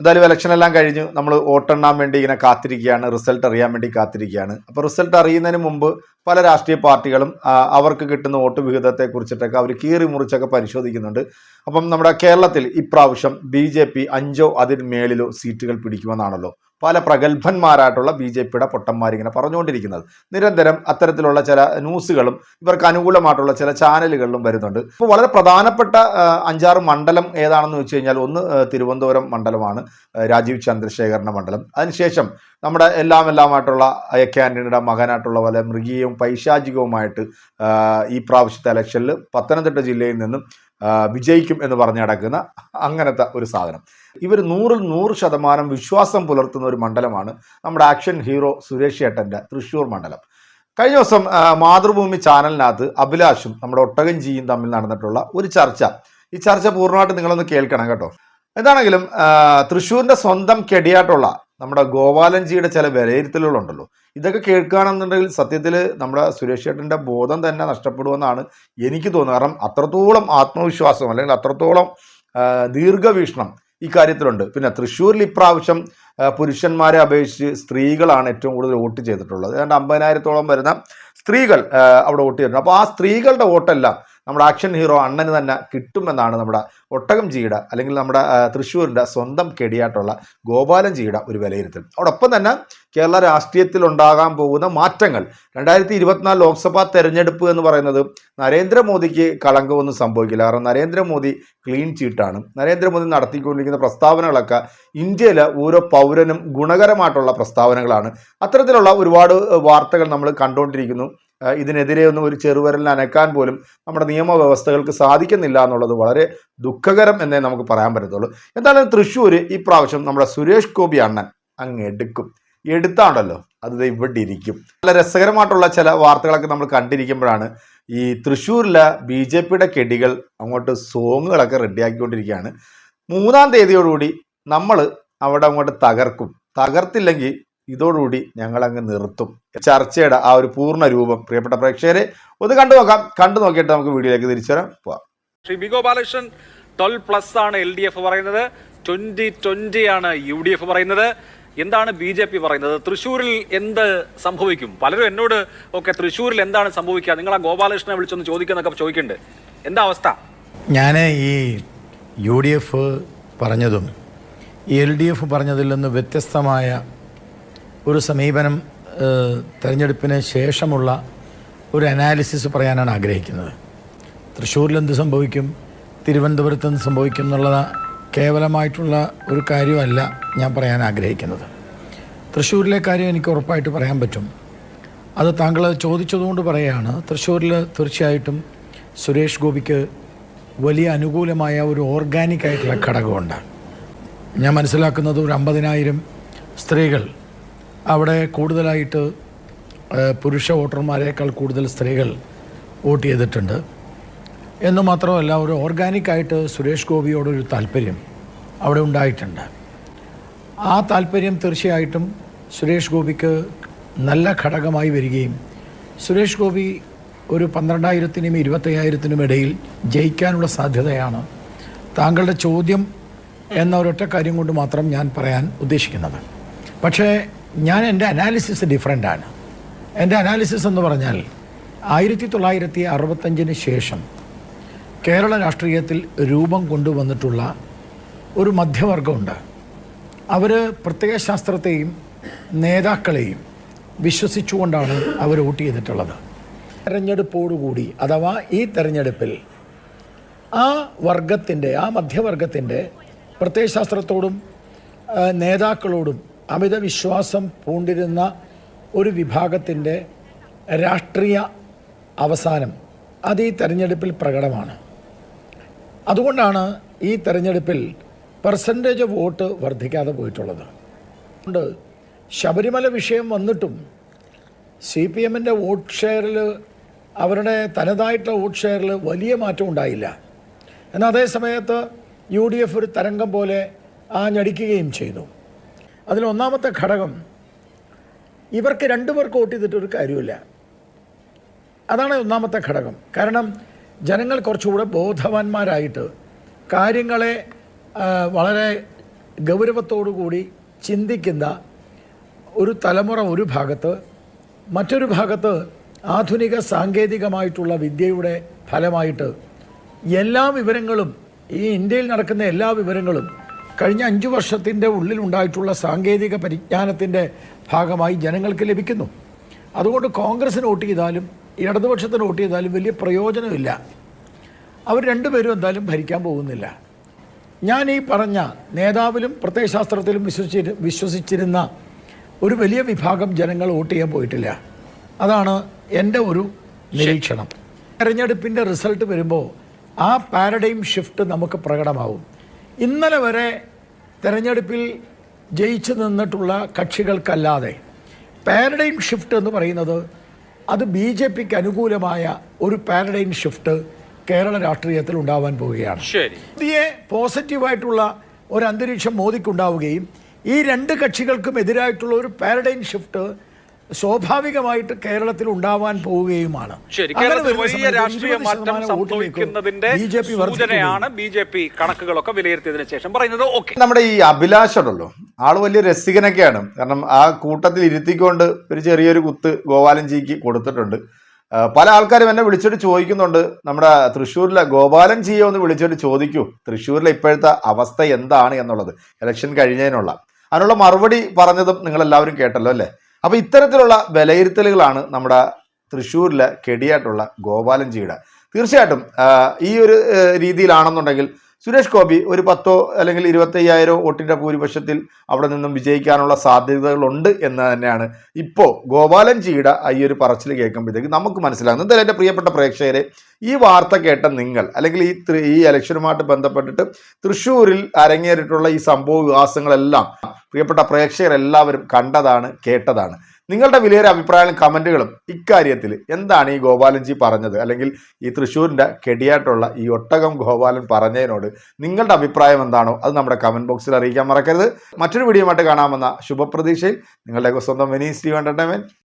എന്തായാലും ഇലക്ഷനെല്ലാം കഴിഞ്ഞ് നമ്മൾ വോട്ടെണ്ണാൻ വേണ്ടി ഇങ്ങനെ കാത്തിരിക്കുകയാണ്, റിസൾട്ട് അറിയാൻ വേണ്ടി കാത്തിരിക്കുകയാണ്. അപ്പോൾ റിസൾട്ട് അറിയുന്നതിന് മുമ്പ് പല രാഷ്ട്രീയ പാർട്ടികളും അവർക്ക് കിട്ടുന്ന വോട്ട് വിഹിതത്തെ കുറിച്ചിട്ടൊക്കെ അവർ കീറി മുറിച്ചൊക്കെ പരിശോധിക്കുന്നുണ്ട്. അപ്പം നമ്മുടെ കേരളത്തിൽ ഇപ്രാവശ്യം BJP 5 അതിന് മേളിലോ സീറ്റുകൾ പിടിക്കുമെന്നാണല്ലോ പല പ്രഗത്ഭന്മാരായിട്ടുള്ള BJPയുടെ പൊട്ടന്മാരിങ്ങനെ പറഞ്ഞുകൊണ്ടിരിക്കുന്നത്. നിരന്തരം അത്തരത്തിലുള്ള ചില ന്യൂസുകളും ഇവർക്ക് അനുകൂലമായിട്ടുള്ള ചില ചാനലുകളിലും വരുന്നുണ്ട്. ഇപ്പോൾ വളരെ പ്രധാനപ്പെട്ട 5-6 മണ്ഡലം ഏതാണെന്ന് വെച്ച് കഴിഞ്ഞാൽ, ഒന്ന് തിരുവനന്തപുരം മണ്ഡലമാണ്, രാജീവ് ചന്ദ്രശേഖരൻ്റെ മണ്ഡലം. അതിനുശേഷം നമ്മുടെ എല്ലാമായിട്ടുള്ള AK ആൻ്റണിയുടെ മകനായിട്ടുള്ള പോലെ മൃഗീയവും പൈശാചികവുമായിട്ട് ഈ പ്രാവശ്യത്തെ ഇലക്ഷനിൽ പത്തനംതിട്ട ജില്ലയിൽ നിന്നും വിജയിക്കും എന്ന് പറഞ്ഞു നടക്കുന്ന അങ്ങനത്തെ ഒരു സാധനം. ഇവർ 100% വിശ്വാസം പുലർത്തുന്ന ഒരു മണ്ഡലമാണ് നമ്മുടെ ആക്ഷൻ ഹീറോ സുരേഷ് ഏട്ടൻ്റെ തൃശ്ശൂർ മണ്ഡലം. കഴിഞ്ഞ ദിവസം മാതൃഭൂമി ചാനലിനകത്ത് അഭിലാഷും നമ്മുടെ ഒട്ടകഞ്ചിയും തമ്മിൽ നടന്നിട്ടുള്ള ഒരു ചർച്ച, ഈ ചർച്ച പൂർണ്ണമായിട്ട് നിങ്ങളൊന്ന് കേൾക്കണം കേട്ടോ. എന്താണെങ്കിലും തൃശ്ശൂരിൻ്റെ സ്വന്തം കെടിയായിട്ടുള്ള നമ്മുടെ ഗോപാലൻജിയുടെ ചില വിലയിരുത്തലുകളുണ്ടല്ലോ, ഇതൊക്കെ കേൾക്കുകയാണെന്നുണ്ടെങ്കിൽ സത്യത്തിൽ നമ്മുടെ സുരേഷ് ഏട്ടൻ്റെ ബോധം തന്നെ നഷ്ടപ്പെടുമെന്നാണ് എനിക്ക് തോന്നുന്നത്. കാരണം അത്രത്തോളം ആത്മവിശ്വാസം അല്ലെങ്കിൽ അത്രത്തോളം ദീർഘവീക്ഷണം ഈ കാര്യത്തിലുണ്ട്. പിന്നെ തൃശ്ശൂരിൽ ഇപ്രാവശ്യം പുരുഷന്മാരെ അപേക്ഷിച്ച് സ്ത്രീകളാണ് ഏറ്റവും കൂടുതൽ വോട്ട് ചെയ്തിട്ടുള്ളത്. ഏതാണ്ട് 50,000-ഓളം വരുന്ന സ്ത്രീകൾ അവിടെ വോട്ട് ചെയ്തിട്ടുണ്ട്. അപ്പോൾ ആ സ്ത്രീകളുടെ വോട്ടെല്ലാം നമ്മുടെ ആക്ഷൻ ഹീറോ അണ്ണന് തന്നെ കിട്ടുമെന്നാണ് നമ്മുടെ ഒട്ടകംജിയുടെ അല്ലെങ്കിൽ നമ്മുടെ തൃശ്ശൂരിൻ്റെ സ്വന്തം കെടിയായിട്ടുള്ള ഗോപാലൻജിയുടെ ഒരു വിലയിരുത്തൽ. അതോടൊപ്പം തന്നെ കേരള രാഷ്ട്രീയത്തിൽ ഉണ്ടാകാൻ പോകുന്ന മാറ്റങ്ങൾ, 2024 ലോക്സഭാ തെരഞ്ഞെടുപ്പ് എന്ന് പറയുന്നത് നരേന്ദ്രമോദിക്ക് കളങ്കമൊന്നും സംഭവിക്കില്ല. കാരണം നരേന്ദ്രമോദി ക്ലീൻ ചീട്ടാണ്. നരേന്ദ്രമോദി നടത്തിക്കൊണ്ടിരിക്കുന്ന പ്രസ്താവനകളൊക്കെ ഇന്ത്യയിലെ ഓരോ പൗരനും ഗുണകരമായിട്ടുള്ള പ്രസ്താവനകളാണ്. അത്തരത്തിലുള്ള ഒരുപാട് വാർത്തകൾ നമ്മൾ കണ്ടുകൊണ്ടിരിക്കുന്നു. ഇതിനെതിരെ ഒന്നും ഒരു ചെറുവിരലിന് അനക്കാൻ പോലും നമ്മുടെ നിയമവ്യവസ്ഥകൾക്ക് സാധിക്കുന്നില്ല എന്നുള്ളത് വളരെ ദുഃഖകരം എന്നേ നമുക്ക് പറയാൻ പറ്റത്തുള്ളൂ. എന്തായാലും തൃശ്ശൂർ ഈ പ്രാവശ്യം നമ്മുടെ സുരേഷ് ഗോപി അണ്ണൻ അങ്ങ് എടുത്താണ്ടല്ലോ അത് ഇവിടെ ഇരിക്കും. നല്ല രസകരമായിട്ടുള്ള ചില വാർത്തകളൊക്കെ നമ്മൾ കണ്ടിരിക്കുമ്പോഴാണ് ഈ തൃശ്ശൂരിലെ BJPയുടെ കെടികൾ അങ്ങോട്ട് സോങ്ങുകളൊക്കെ റെഡിയാക്കിക്കൊണ്ടിരിക്കുകയാണ്. 3-ാം തീയതിയോടുകൂടി നമ്മൾ അവിടെ അങ്ങോട്ട് തകർത്തില്ലെങ്കിൽ ഇതോടുകൂടി ഞങ്ങളങ്ങ് നിർത്തും. ചർച്ചയുടെ ആ ഒരു പൂർണ്ണ രൂപം പ്രിയപ്പെട്ട പ്രേക്ഷകരെ ഒന്ന് കണ്ടു നോക്കിയിട്ട് നമുക്ക് വീഡിയോയിലേക്ക് തിരിച്ചു വരാം. പോവാം. ശ്രീ ബി ഗോപാലകൃഷ്ണൻ 12+ ആണ് LDF പറയുന്നത്, 2020 ആണ് UDF പറയുന്നത്. എന്താണ് BJP പറയുന്നത്? തൃശ്ശൂരിൽ എന്ത് സംഭവിക്കും? പലരും എന്നോട് ഒക്കെ തൃശ്ശൂരിൽ എന്താണ് സംഭവിക്കുക, നിങ്ങൾ ആ ഗോപാലകൃഷ്ണനെ വിളിച്ചൊന്ന് ചോദിക്കുന്നൊക്കെ ചോദിക്കുന്നുണ്ട്. എന്താ അവസ്ഥ? ഞാൻ ഈ UDF പറഞ്ഞതും LDF പറഞ്ഞതിൽ നിന്ന് വ്യത്യസ്തമായ ഒരു സമീപനം തെരഞ്ഞെടുപ്പിന് ശേഷമുള്ള ഒരു അനാലിസിസ് പറയാനാണ് ആഗ്രഹിക്കുന്നത്. തൃശ്ശൂരിൽ എന്ത് സംഭവിക്കും, തിരുവനന്തപുരത്ത് എന്ത് സംഭവിക്കും എന്നുള്ള കേവലമായിട്ടുള്ള ഒരു കാര്യമല്ല ഞാൻ പറയാൻ ആഗ്രഹിക്കുന്നത്. തൃശ്ശൂരിലെ കാര്യം എനിക്ക് ഉറപ്പായിട്ട് പറയാൻ പറ്റും. അത് താങ്കൾ ചോദിച്ചതുകൊണ്ട് പറയുകയാണ്. തൃശ്ശൂരിൽ തീർച്ചയായിട്ടും സുരേഷ് ഗോപിക്ക് വലിയ അനുകൂലമായ ഒരു ഓർഗാനിക്കായിട്ടുള്ള ഘടകമുണ്ട്. ഞാൻ മനസ്സിലാക്കുന്നത് ഒരു 50,000 സ്ത്രീകൾ അവിടെ കൂടുതലായിട്ട് പുരുഷ വോട്ടർമാരേക്കാൾ കൂടുതൽ സ്ത്രീകൾ വോട്ട് ചെയ്തിട്ടുണ്ട് എന്ന് മാത്രമല്ല, ഒരു ഓർഗാനിക്കായിട്ട് സുരേഷ് ഗോപിയോടൊരു താല്പര്യം അവിടെ ഉണ്ടായിട്ടുണ്ട്. ആ താല്പര്യം തീർച്ചയായിട്ടും സുരേഷ് ഗോപിക്ക് നല്ല ഘടകമായി വരികയും സുരേഷ് ഗോപി ഒരു 12,000-നും 25,000-നും ഇടയിൽ ജയിക്കാനുള്ള സാധ്യതയാണ് താങ്കളുടെ ചോദ്യം എന്ന ഒരൊറ്റ കാര്യം കൊണ്ട് മാത്രം ഞാൻ പറയാൻ ഉദ്ദേശിക്കുന്നത്. പക്ഷേ എൻ്റെ അനാലിസിസ് ഡിഫറൻ്റാണ്. എൻ്റെ അനാലിസിസ് എന്ന് പറഞ്ഞാൽ 1965 ശേഷം കേരള രാഷ്ട്രീയത്തിൽ രൂപം കൊണ്ടുവന്നിട്ടുള്ള ഒരു മധ്യവർഗമുണ്ട്. അവർ പ്രത്യയശാസ്ത്രത്തെയും നേതാക്കളെയും വിശ്വസിച്ചുകൊണ്ടാണ് അവർ വോട്ട് ചെയ്തിട്ടുള്ളത്. തെരഞ്ഞെടുപ്പോടുകൂടി അഥവാ ഈ തെരഞ്ഞെടുപ്പിൽ ആ മധ്യവർഗത്തിൻ്റെ പ്രത്യയശാസ്ത്രത്തോടും നേതാക്കളോടും അമിത വിശ്വാസം പൂണ്ടിരുന്ന ഒരു വിഭാഗത്തിൻ്റെ രാഷ്ട്രീയ അവസാനം അത് ഈ തെരഞ്ഞെടുപ്പിൽ പ്രകടമാണ്. അതുകൊണ്ടാണ് ഈ തെരഞ്ഞെടുപ്പിൽ പെർസെൻറ്റേജ് ഓഫ് വോട്ട് വർദ്ധിക്കാതെ പോയിട്ടുള്ളത്. അതുകൊണ്ട് ശബരിമല വിഷയം വന്നിട്ടും CPMൻ്റെ വോട്ട് ഷെയറിൽ, അവരുടെ തനതായിട്ടുള്ള വോട്ട് ഷെയറിൽ വലിയ മാറ്റം ഉണ്ടായില്ല. എന്നാൽ അതേ സമയത്ത് UDF ഒരു തരംഗം പോലെ ഞടിക്കുകയും ചെയ്തു. അതിലൊന്നാമത്തെ ഘടകം, ഇവർക്ക് 2 പേർക്ക് വോട്ട് ചെയ്തിട്ടൊരു കാര്യമില്ല. അതാണ് ഒന്നാമത്തെ ഘടകം. കാരണം ജനങ്ങൾ കുറച്ചുകൂടെ ബോധവാന്മാരായിട്ട് കാര്യങ്ങളെ വളരെ ഗൗരവത്തോടു കൂടി ചിന്തിക്കുന്ന ഒരു തലമുറ ഒരു ഭാഗത്ത്, മറ്റൊരു ഭാഗത്ത് ആധുനിക സാങ്കേതികമായിട്ടുള്ള വിദ്യയുടെ ഫലമായിട്ട് എല്ലാ വിവരങ്ങളും, ഈ ഇന്ത്യയിൽ നടക്കുന്ന എല്ലാ വിവരങ്ങളും കഴിഞ്ഞ 5 വർഷത്തിൻ്റെ ഉള്ളിലുണ്ടായിട്ടുള്ള സാങ്കേതിക പരിജ്ഞാനത്തിൻ്റെ ഭാഗമായി ജനങ്ങൾക്ക് ലഭിക്കുന്നു. അതുകൊണ്ട് കോൺഗ്രസ്സിന് വോട്ട് ചെയ്താലും ഇടതുപക്ഷത്തിന് വോട്ട് ചെയ്താലും വലിയ പ്രയോജനമില്ല. അവർ രണ്ടുപേരും എന്തായാലും ഭരിക്കാൻ പോകുന്നില്ല. ഞാൻ ഈ പറഞ്ഞ നേതാവിലും പ്രത്യയശാസ്ത്രത്തിലും വിശ്വസിച്ചിരുന്ന ഒരു വലിയ വിഭാഗം ജനങ്ങൾ വോട്ട് ചെയ്യാൻ പോയിട്ടില്ല. അതാണ് എൻ്റെ ഒരു നിരീക്ഷണം. തെരഞ്ഞെടുപ്പിൻ്റെ റിസൾട്ട് വരുമ്പോൾ ആ പാരഡൈം ഷിഫ്റ്റ് നമുക്ക് പ്രകടമാവും. ഇന്നലെ വരെ തെരഞ്ഞെടുപ്പിൽ ജയിച്ചു നിന്നിട്ടുള്ള കക്ഷികൾക്കല്ലാതെ പാരഡൈം ഷിഫ്റ്റ് എന്ന് പറയുന്നത് അത് BJPക്ക് അനുകൂലമായ ഒരു പാരഡൈം ഷിഫ്റ്റ് കേരള രാഷ്ട്രീയത്തിൽ ഉണ്ടാവാൻ പോവുകയാണ്. പുതിയ പോസിറ്റീവായിട്ടുള്ള ഒരു അന്തരീക്ഷം മോദിക്കുണ്ടാവുകയും ഈ രണ്ട് കക്ഷികൾക്കും എതിരായിട്ടുള്ള ഒരു പാരഡൈം ഷിഫ്റ്റ് സ്വാഭാവികമായിട്ട് കേരളത്തിൽ ഉണ്ടാവാൻ പോവുകയാണ്. വലിയ രാഷ്ട്രീയ മാറ്റം സംഭവിക്കുന്നതിന്റെ സൂചനയാണ് BJP കണക്കുകളൊക്കെ വിലയിരുത്തിയതിനു ശേഷം പറയുന്നത്. നമ്മുടെ ഈ അഭിലാഷ് ഉണ്ടല്ലോ, ആള് വലിയ രസികനൊക്കെയാണ്. കാരണം ആ കൂട്ടത്തിൽ ഇരുത്തിക്കൊണ്ട് ഒരു ചെറിയൊരു കുത്ത് ഗോപാലൻജിക്ക് കൊടുത്തിട്ടുണ്ട്. പല ആൾക്കാരും എന്നെ വിളിച്ചിട്ട് ചോദിക്കുന്നുണ്ട്, നമ്മുടെ തൃശ്ശൂരിലെ ഗോപാലൻജിയെ ഒന്ന് വിളിച്ചിട്ട് ചോദിക്കൂ തൃശ്ശൂരിലെ ഇപ്പോഴത്തെ അവസ്ഥ എന്താണ് എന്നുള്ളത്, ഇലക്ഷൻ കഴിഞ്ഞതിനുള്ള. അതിനുള്ള മറുപടി പറഞ്ഞതും നിങ്ങളെല്ലാവരും കേട്ടല്ലോ അല്ലേ. അപ്പോൾ ഇത്തരത്തിലുള്ള വിലയിരുത്തലുകളാണ് നമ്മുടെ തൃശ്ശൂരിലെ കെടിയായിട്ടുള്ള ഗോപാലൻജിയുടെ. തീർച്ചയായിട്ടും ഈ ഒരു രീതിയിലാണെന്നുണ്ടെങ്കിൽ സുരേഷ് ഗോപി ഒരു 10 അല്ലെങ്കിൽ 25,000 വോട്ടിൻ്റെ ഭൂരിപക്ഷത്തിൽ അവിടെ നിന്നും വിജയിക്കാനുള്ള സാധ്യതകളുണ്ട് എന്ന് തന്നെയാണ് ഇപ്പോൾ ഗോപാലൻജിയുടെ ഈ ഒരു പറച്ചിൽ കേൾക്കുമ്പോഴത്തേക്ക് നമുക്ക് മനസ്സിലാകുന്നത്. എന്തായാലും എൻ്റെ പ്രിയപ്പെട്ട പ്രേക്ഷകരെ, ഈ വാർത്ത കേട്ട നിങ്ങൾ, അല്ലെങ്കിൽ ഈ ഇലക്ഷനുമായിട്ട് ബന്ധപ്പെട്ടിട്ട് തൃശ്ശൂരിൽ അരങ്ങേറിയിട്ടുള്ള ഈ സംഭവ വികാസങ്ങളെല്ലാം പ്രിയപ്പെട്ട പ്രേക്ഷകരെല്ലാവരും കണ്ടതാണ്, കേട്ടതാണ്. നിങ്ങളുടെ വിലയേറിയ അഭിപ്രായങ്ങളും കമൻറ്റുകളും ഇക്കാര്യത്തിൽ എന്താണ് ഈ ഗോപാലൻജി പറഞ്ഞത്, അല്ലെങ്കിൽ ഈ തൃശ്ശൂരിൻ്റെ കെടിയായിട്ടുള്ള ഈ ഒട്ടകം ഗോപാലൻ പറഞ്ഞതിനോട് നിങ്ങളുടെ അഭിപ്രായം എന്താണോ അത് നമ്മുടെ കമൻറ്റ് ബോക്സിൽ അറിയിക്കാൻ മറക്കരുത്. മറ്റൊരു വീഡിയോ ആയിട്ട് കാണാമെന്ന ശുഭപ്രതീക്ഷയിൽ നിങ്ങളുടെ സ്വന്തം വെനീസ് TV എൻ്റർടൈൻമെൻറ്റ്.